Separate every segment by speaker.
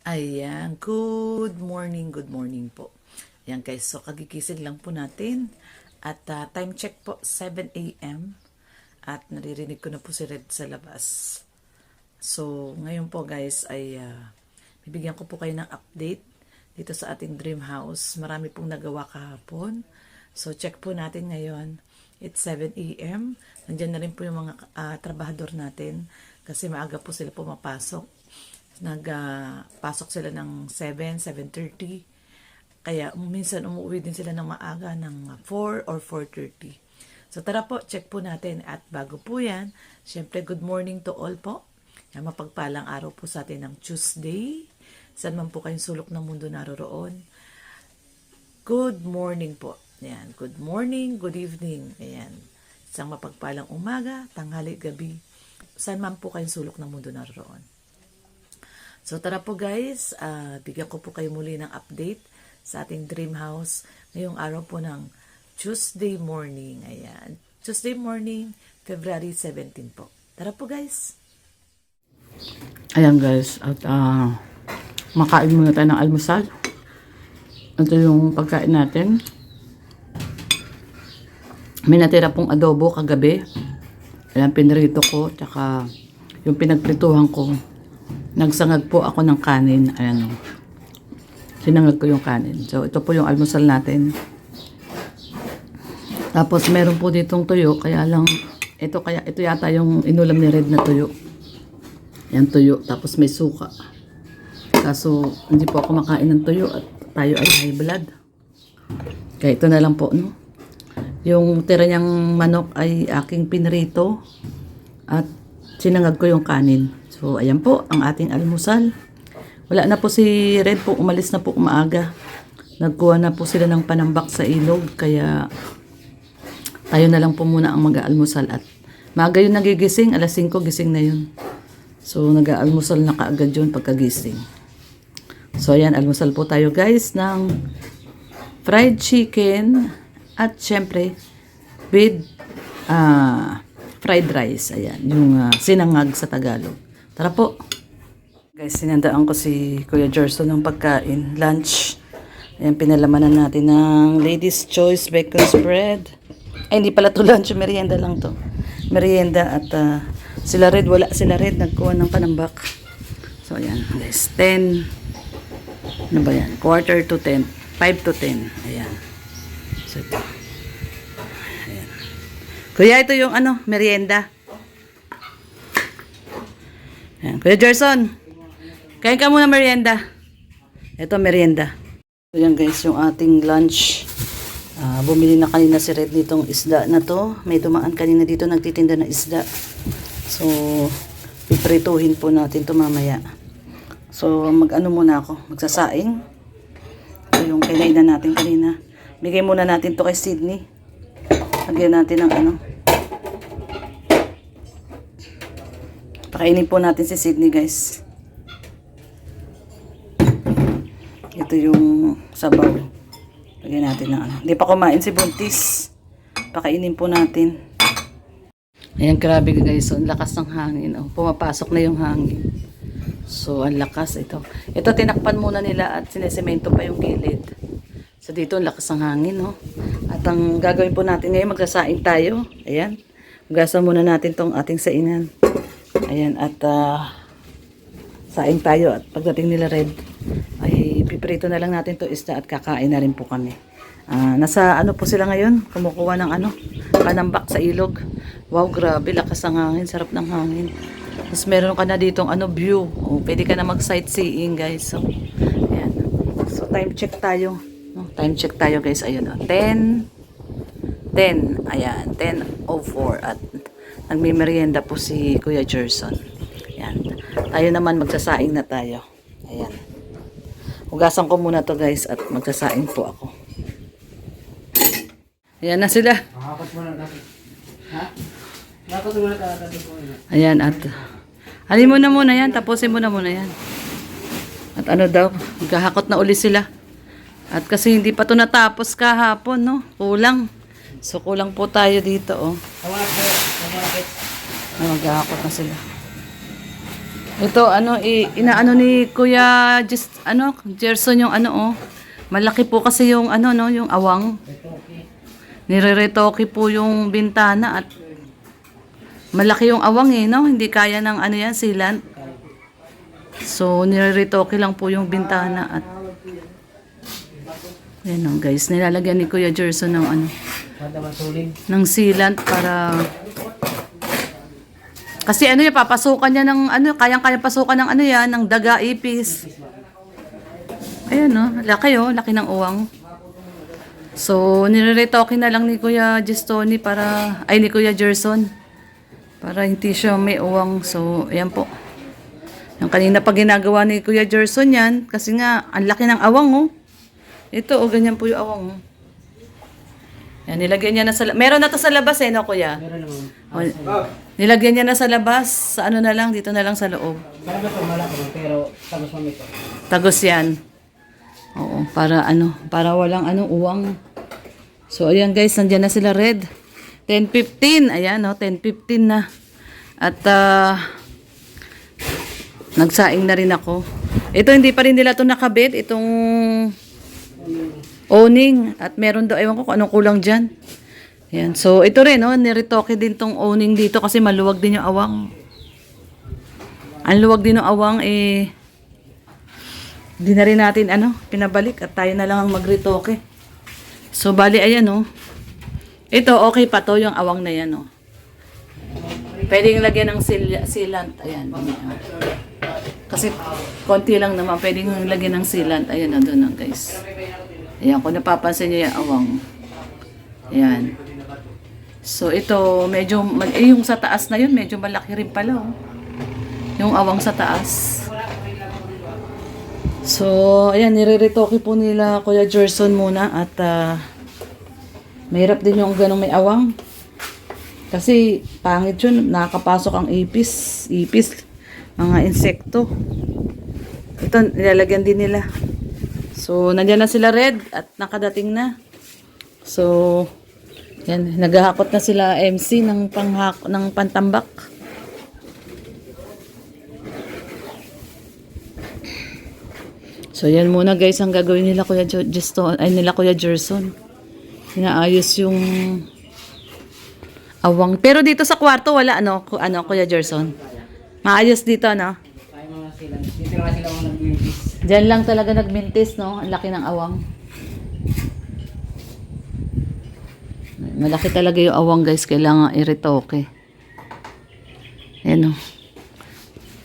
Speaker 1: Ayan, good morning po. Ayan guys, so kagigising lang po natin at time check po 7 a.m. at naririnig ko na po si Red sa labas. So ngayon po guys ay bibigyan ko po kayo ng update dito sa ating dream house. Marami pong nagawa kahapon. So check po natin ngayon. It's 7 a.m. Nandiyan na rin po yung mga trabahador natin kasi maaga po sila pumapasok. Nagpasok sila ng 7, 7:30. Kaya minsan umuwi din sila ng maaga ng 4 or 4:30. So tara po, check po natin. At bago po yan, syempre good morning to all po. Yan, mapagpalang araw po sa atin ng Tuesday. Saan man po kayong sulok ng mundo naroroon. Good morning po. Yan, good morning, good evening. Ayan, isang mapagpalang umaga, tanghali, gabi. Saan man po kayong sulok ng mundo naroroon. So tara po guys, bigyan ko po kayo muli ng update sa ating dream house ngayong araw po ng Tuesday morning. Ayan, Tuesday morning, February 17 po. Tara po guys.
Speaker 2: Ayan guys, at makain muna tayo ng almusal. Ito yung pagkain natin. May natira pong adobo kagabi. Ayan, pinrito ko, tsaka yung pinagprituhan ko. Nagsangag po ako ng kanin. Ayan o. Sinangag ko yung kanin. So, ito po yung almusal natin. Tapos, meron po ditong tuyo. Kaya lang, ito yata yung inulam ni Red na tuyo. Yan tuyo. Tapos, may suka. Kaso, hindi po ako makain ng tuyo at tayo ay high blood. Kaya ito na lang po, no? Yung tira niyang manok ay aking pinrito at sinangag ko yung kanin. So, ayan po ang ating almusal. Wala na po si Red po. Umalis na po umaaga. Nagkuha na po sila ng panambak sa ilog. Kaya, tayo na lang po muna ang mag-aalmusal. At maaga yun nagigising. Alas 5 gising na yun. So, nag-aalmusal na kaagad yun pagkagising. So, ayan. Almusal po tayo guys ng fried chicken. At syempre, with fried rice. Ayan. Yung sinangag sa Tagalog. Tara po. Guys, sinandaan ko si Kuya Gerson ng pagkain. Lunch. Ayan, pinalamanan natin ng Ladies Choice Bacon Spread. Ay, hindi pala to lunch. Merienda lang to. Merienda at sila Red, wala sila Red. Nagkuha ng panambak. So, ayan. Guys, 10. Ano ba yan? Quarter to 10. 5 to 10. Ayan. So, ito. Ayan. Kuya, ito yung merienda. Ayan. Kuya Gerson, kain ka muna merienda. Ito merienda. So yan guys, yung ating lunch. Bumili na kanina si Red nitong isda na to. May dumaan kanina dito nagtitinda ng isda. So, piprituhin po natin to mamaya. So, mag-ano muna ako. Magsasaing. So, yung kinain na natin kanina. Bigay muna natin to kay Sydney. Lagyan natin ng Pakainin po natin si Sydney guys. Ito yung sabaw. Lagyan natin ng Hindi pa kumain si Buntis. Pakainin po natin. Ayan, grabe guys. So, ang lakas ng hangin. Oh, pumapasok na yung hangin. So, ang lakas ito. Ito, tinakpan muna nila at sinesemento pa yung gilid. So, dito ang lakas ng hangin. Oh. At ang gagawin po natin ngayon, magsasaing tayo. Ayan. Hugasan muna natin tong ating sainan. Ayan, at saing tayo at pagdating nila Red ay piprito na lang natin to isda at kakain na rin po kami. Nasa po sila ngayon, kumukuha ng panambak sa ilog. Wow, grabe, lakas ng hangin, sarap ng hangin. Tapos meron ka na ditong view. Pwede ka na mag sightseeing guys. So, ayan. So time check tayo. Time check tayo guys, ayun 10, ayan, 10:04 at nagmimerienda po si Kuya Gerson. Ayan. Tayo naman magsasaing na tayo. Ayan. Hugasan ko muna to guys at magsasaing po ako. Ayan na sila. Ayan at halin mo na muna yan. Tapusin mo na muna yan. At daw, magkahakot na uli sila. At kasi hindi pa to natapos kahapon, no? Kulang. So kulang po tayo dito, oh. Maghahakot na sila. Ito, inaano ni Kuya, Gerson yung ano, oh. Malaki po kasi yung ano, no, yung awang. Nire-retoke po yung bintana at malaki yung awang eh, no? Hindi kaya ng ano yan, sealant. So, nire-retoke lang po yung bintana at yan o guys, nilalagyan ni Kuya Gerson ng ano, ng sealant para kasi ano yan, papasukan niya ng ano, kayang-kaya pasukan ng ano yan, ng daga, ipis. Ayan no, laki ng uwang. So, nire-retoke na lang ni Kuya Gestoni ni Kuya Gerson para hindi siya may uwang. So, ayan po. Yung kanina pa ginagawa ni Kuya Gerson yan, kasi nga, ang laki ng awang oh. Ito oh, ganyan po yung awang oh. Yan, nilagyan niya na sa meron na to sa labas eh, no Kuya? Meron naman. Nilagyan niya na sa labas, sa ano na lang, dito na lang sa loob.
Speaker 3: Marami po malaki pero tagos mo ito.
Speaker 2: Tagos yan. Oo, para walang uwang. So, ayan guys, nandiyan na sila red. 10:15, ayan no, 10:15 na. At, nagsaing na rin ako. Ito, hindi pa rin nila ito nakabit, itong owning. At meron daw, ewan ko kung anong kulang dyan. Ayan, so ito rin, no, niretoke din tong owning dito kasi maluwag din yung awang. Ang luwag din ng awang, di na rin natin, pinabalik at tayo na lang ang magretoke. So, bali, ayan, no. Ito, okay pa to, yung awang na yan, no. Pwedeng lagyan ng sealant, ayan. Kasi, konti lang naman, pwedeng lagyan ng sealant, ayan, nandun na, guys. Ayan, kung napapansin nyo yung awang. Ayan. So, ito, medyo, yung sa taas na yun, medyo malaki rin pala, oh. Yung awang sa taas. So, ayan, nire-retoke po nila Kuya Gerson muna at mahirap din yung ganong may awang. Kasi, pangit yun, nakakapasok ang ipis, mga insekto. Ito, nilalagyan din nila. So, nandiyan na sila red at nakadating na. So, yan, naghahakot na sila MC ng pantambak. So, yan muna guys ang gagawin nila Kuya Gerson. Inaayos yung awang. Pero dito sa kwarto wala Kuya Gerson. Maayos dito, no?
Speaker 3: Kaya mga sila. Dito nga sila mga nag-mintis.
Speaker 2: Diyan lang talaga nagmintis, no? Ang laki ng awang. Malaki talaga yung awang, guys. Kailangan i-retoke. Ayan, no?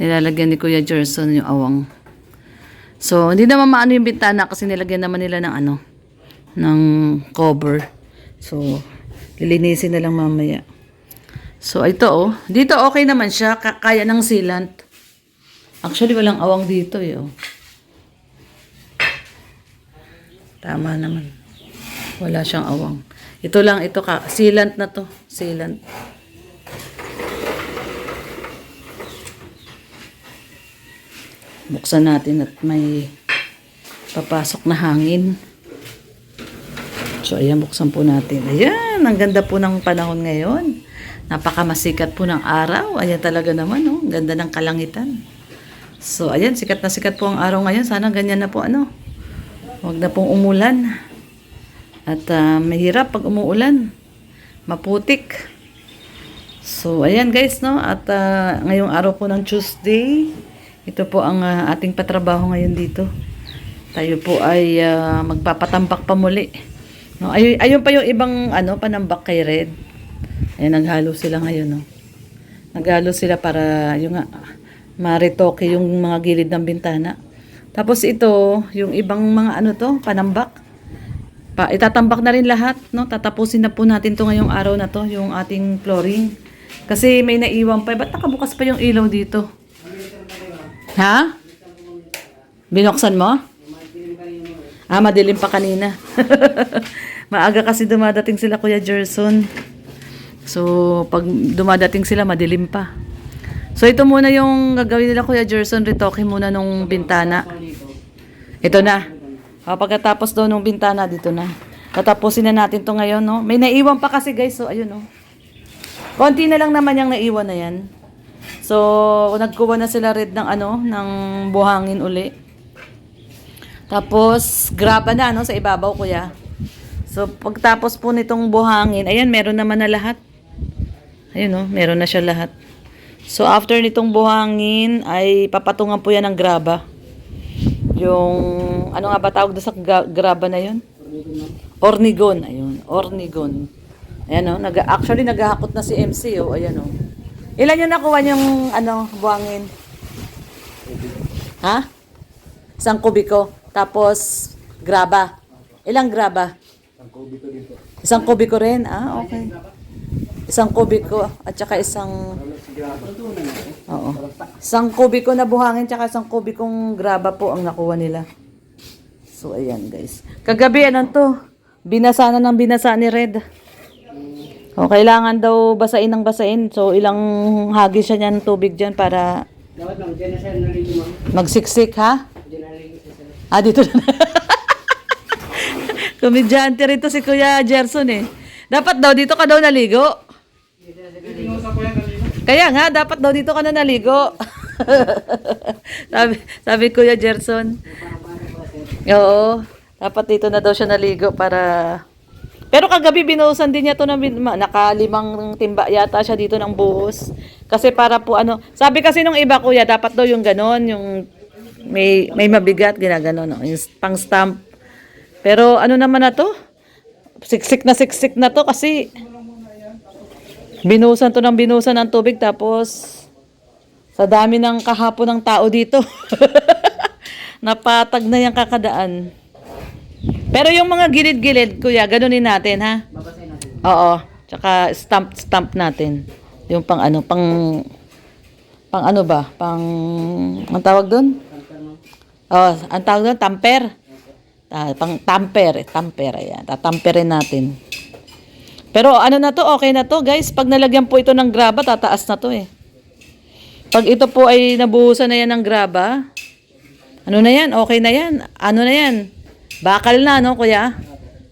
Speaker 2: Nilalagyan ni Kuya Gerson yung awang. So, hindi naman maano yung bintana kasi nilagyan naman nila ng ng cover. So, lilinisin na lang mamaya. So, ito oh. Dito okay naman siya. Kaya ng sealant. Actually, walang awang dito eh. Oh. Tama naman. Wala siyang awang. Ito lang, sealant na to. Sealant. Buksan natin at may papasok na hangin. So, ayan, buksan po natin. Ayan, ang ganda po ng panahon ngayon. Napakamasikat po ng araw. Ayan talaga naman, oh. Ganda ng kalangitan. So, ayan, sikat na sikat po ang araw ngayon. Sana ganyan na po, Huwag na pong umulan. At mahirap pag umuulan. Maputik. So, ayan guys, no? At ngayong araw po ng Tuesday, ito po ang ating patrabaho ngayon dito. Tayo po ay magpapatambak pa muli. No, ayun pa yung ibang panambak kay Red. Ayan, naghalo sila ngayon, no. Naghalo sila para yung maretoke yung mga gilid ng bintana. Tapos ito, yung ibang mga panambak. Itatambak na rin lahat, no. Tatapusin na po natin to ngayong araw na to, yung ating flooring. Kasi may naiwan pa. Ba't nakabukas pa yung ilaw dito? Ha? Binuksan mo? Madilim pa kanina. Maaga kasi dumadating sila Kuya Gerson. So, pag dumadating sila, madilim pa. So, ito muna yung gagawin nila Kuya Gerson. Retoke muna nung bintana. Ito na. Pagkatapos daw nung bintana, dito na. Tatapusin na natin to ngayon, no? May naiwan pa kasi guys. So, ayun, no? Konti na lang naman yung naiwan na yan. So, nagkuha na sila red ng ng buhangin uli. Tapos, graba na, sa ibabaw, kuya. So, pagtapos po nitong buhangin, ayan, meron naman na lahat. Ayun, meron na siya lahat. So, after nitong buhangin, ay papatungan po yan ng graba. Yung, ano nga ba tawag doon sa graba na yun? Ornigon. Ayun, ornigon. Ayan, actually, naghahakot na si MC, ayan, Ilan yung nakuha niyong, buhangin? Ha? 1 kubiko. Tapos, graba. Ilang graba? 1 kubiko rin. Ah, okay. 1 kubiko at saka Oo. 1 kubiko na buhangin tsaka 1 kubikong graba po ang nakuha nila. So, ayan guys. Kagabi, binasa na ng binasa ni Red. O, kailangan daw basain ng basain. So, ilang hagis siya niyan tubig dyan para
Speaker 3: Dapat ma'am, dyan na siya naligo ma'am.
Speaker 2: magsiksik, ha?
Speaker 3: Dyan na naligo siya sir.
Speaker 2: Ah, dito na. Komedyante rito si Kuya Gerson eh. Dapat daw dito ka daw naligo. Kaya nga, dapat daw dito ka na naligo. sabi Kuya Gerson. Oo, dapat dito na daw siya naligo para... Pero kagabi binuhusan din niya to naka 5 timba yata siya dito ng buhos. Kasi para po sabi kasi nung iba kuya, dapat daw yung ganon, yung may mabigat, ginaganon, yung pang stamp. Pero naman na to? Siksik na to kasi binuhusan to ng binuhusan ng tubig tapos sa dami ng kahapon ng tao dito. Napatag na yung kakadaan. Pero yung mga gilid-gilid, kuya, ganunin natin, ha?
Speaker 3: Babasahin natin.
Speaker 2: Oo. Tsaka stamp natin. Yung pang ano ba? Ang tawag doon? Oh, ang tawag doon, tamper. Pang tamper, ayan. Tatamperin natin. Pero na to, okay na to, guys. Pag nalagyan po ito ng graba, tataas na to eh. Pag ito po ay nabuhusan na yan ng graba, na yan? Okay na yan. Na yan? Bakal na, kuya?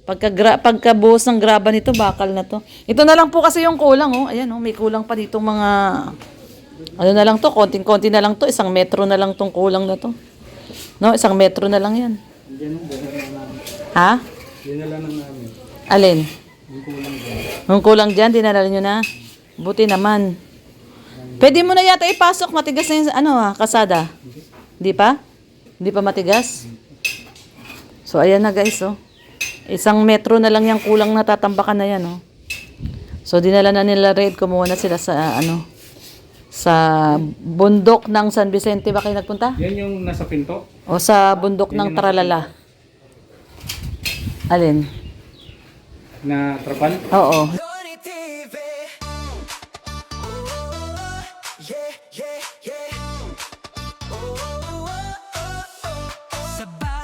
Speaker 2: Pagkabuhos ng graba nito, bakal na to. Ito na lang po kasi yung kulang, Ayan, may kulang pa dito mga... na lang to? Konting-konti na lang to. 1 metro na lang tong kulang na to. 1 metro na lang yan. Ha?
Speaker 3: Dinala na namin.
Speaker 2: Alin?
Speaker 3: Yung kulang dyan.
Speaker 2: Yung kulang dyan, dinala nyo na? Buti naman. Pwede mo na yata ipasok. Matigas na yung kasada. Di pa? Hindi pa matigas? So, ayan na guys, 1 metro na lang yung kulang na tatambakan na yan, So, dinala na nila Red. Kumuha na sila sa, sa bundok ng San Vicente ba kayo nagpunta?
Speaker 3: Yan yung nasa pinto?
Speaker 2: O sa bundok ng Tralala? Alin?
Speaker 3: Na trapal?
Speaker 2: Oo.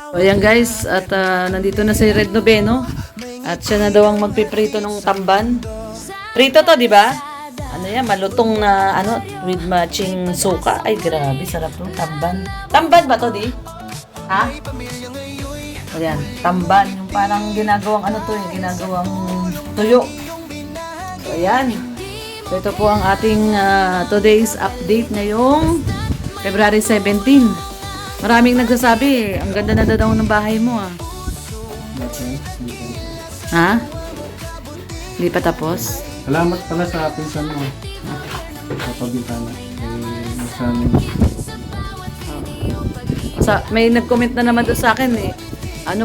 Speaker 2: So, ayan guys, at nandito na si Red Noveno. At siya na daw ang magpiprito ng tamban. Prito to, di ba? Yan, malutong na, with matching suka. Ay, grabe, sarap to, tamban. Tamban ba to, di? Ha? Ayan, tamban. Yung parang ginagawang ginagawang tuyo. So, ayan. So, ito po ang ating today's update ngayong February 17. Maraming nagsasabi, ang ganda na daw ng bahay mo, Ha? Hindi pa tapos?
Speaker 3: Salamat pala sa pinsan mo. Sa pabintana.
Speaker 2: May nag-comment na naman doon sa akin,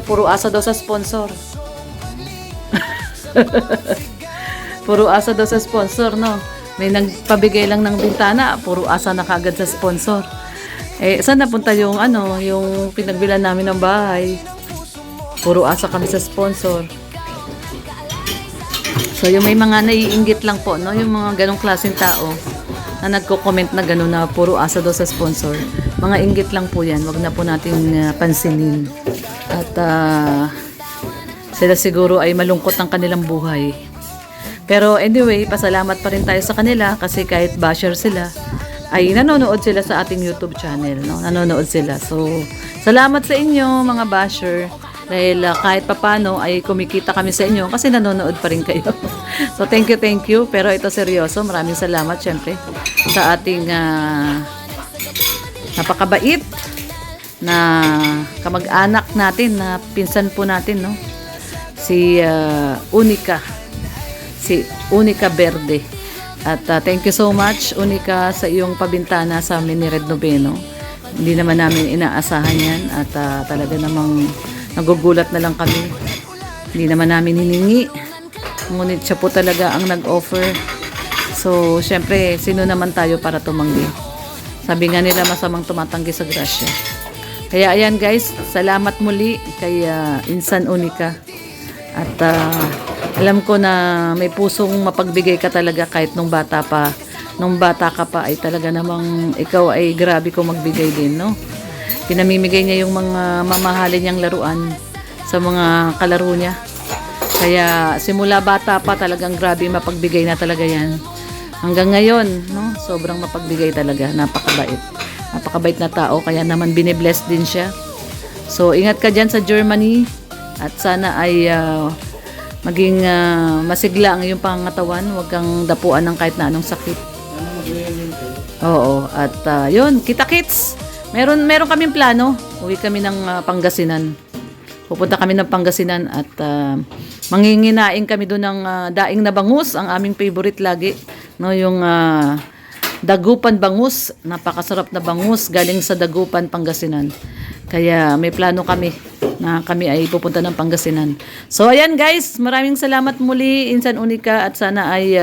Speaker 2: puro asa daw sa sponsor. Puro asa daw sa sponsor, no? May nagpabigay lang ng bintana, puro asa na kagad sa sponsor. Saan napunta yung yung pinagbilan namin ng bahay? Puro asa kami sa sponsor. So, yung may mga naiinggit lang po, no? Yung mga ganong klaseng tao na nagko-comment na gano'n na puro asa daw sa sponsor. Mga inggit lang po yan. Wag na po natin pansinin. At sila siguro ay malungkot ang kanilang buhay. Pero anyway, pasalamat pa rin tayo sa kanila kasi kahit basher sila, ay nanonood sila sa ating YouTube channel, no? Nanonood sila. So, salamat sa inyo mga basher. Dahil kahit papano ay kumikita kami sa inyo kasi nanonood pa rin kayo. So thank you. Pero ito seryoso, maraming salamat syempre sa ating napakabait na kamag-anak natin, na pinsan po natin, no? Si Unica Verde. At thank you so much, Unica, sa iyong pabintana sa amin ni Red Noveno. Hindi naman namin inaasahan yan at talaga namang nagugulat na lang kami. Hindi naman namin hiningi. Ngunit siya po talaga ang nag-offer. So, syempre, sino naman tayo para tumanggi? Sabi nga nila, masamang tumatanggi sa grasya. Kaya ayan guys, salamat muli kay Insan Unica. At alam ko na may pusong mapagbigay ka talaga kahit nung bata ka pa ay talaga namang ikaw ay grabe kong magbigay din, no? Pinamimigay niya yung mga mamahalin niyang laruan sa mga kalaro niya. Kaya simula bata pa talagang grabe mapagbigay na talaga yan. Hanggang ngayon, no? Sobrang mapagbigay talaga, napakabait. Napakabait na tao, kaya naman binibless din siya. So ingat ka dyan sa Germany at sana ay maging masigla ang iyong pangangatawan. Huwag kang dapuan ng kahit na anong sakit. Oo, at yun, kita-kits. Meron kaming plano. Uwi kami ng Pangasinan. Pupunta kami ng Pangasinan at manginginain kami doon ng daing na bangus, ang aming favorite lagi. No, yung Dagupan bangus, napakasarap na bangus galing sa Dagupan, Pangasinan. Kaya may plano kami na kami ay pupunta ng Pangasinan. So ayan guys, maraming salamat muli Insan Unica at sana ay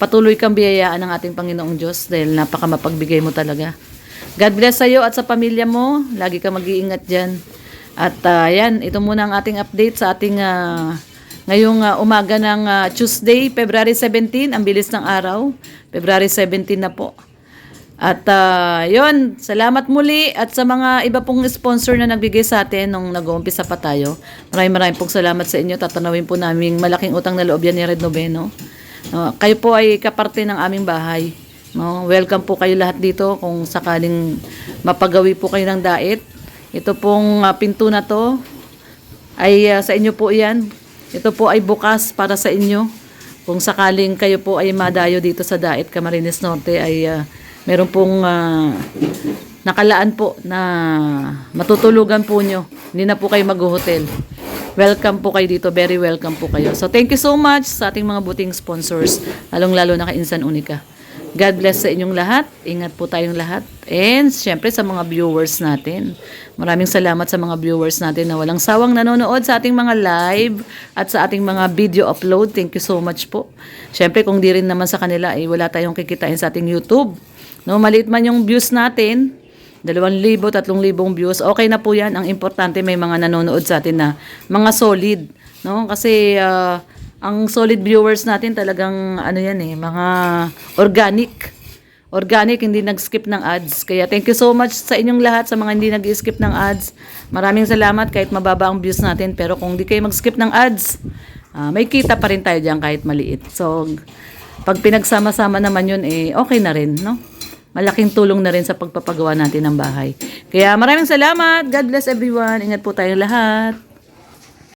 Speaker 2: patuloy kang biyayaan ng ating Panginoong Diyos dahil napakamapagbigay mo talaga. God bless sa iyo at sa pamilya mo. Lagi kang mag-iingat dyan. At ayan, ito muna ang ating update sa ating ngayong umaga ng Tuesday, February 17. Ang bilis ng araw. February 17 na po. At yun, salamat muli at sa mga iba pong sponsor na nagbigay sa atin nung nag-uumpisa pa tayo. Maraming pong salamat sa inyo. Tatanawin po namin malaking utang na loob yan ni Red Noveno. Kayo po ay kaparte ng aming bahay. No? Welcome po kayo lahat dito kung sakaling mapagawi po kayo ng dait. Ito pong pinto na to ay sa inyo po yan. Ito po ay bukas para sa inyo. Kung sakaling kayo po ay madayo dito sa Dait, Camarines Norte ay meron pong nakalaan po na matutulugan po nyo. Hindi na po kayo mag-hotel. Welcome po kayo dito. Very welcome po kayo. So thank you so much sa ating mga buting sponsors. Lalong-lalo na kay Insan Unica. God bless sa inyong lahat. Ingat po tayong lahat. And syempre sa mga viewers natin. Maraming salamat sa mga viewers natin na walang sawang nanonood sa ating mga live at sa ating mga video upload. Thank you so much po. Syempre kung di rin naman sa kanila ay wala tayong kikitain sa ating YouTube. No, maliit man yung views natin, 2,000, 3,000 views. Okay na po 'yan. Ang importante may mga nanonood sa atin na mga solid, no? Kasi ang solid viewers natin talagang mga organic, hindi nag-skip ng ads. Kaya thank you so much sa inyong lahat, sa mga hindi nag-skip ng ads. Maraming salamat kahit mababa ang views natin. Pero kung di kayo mag-skip ng ads, may kita pa rin tayo dyan kahit maliit. So, pag pinagsama-sama naman yun, okay na rin, no? Malaking tulong na rin sa pagpapagawa natin ng bahay. Kaya maraming salamat. God bless everyone. Ingat po tayong lahat.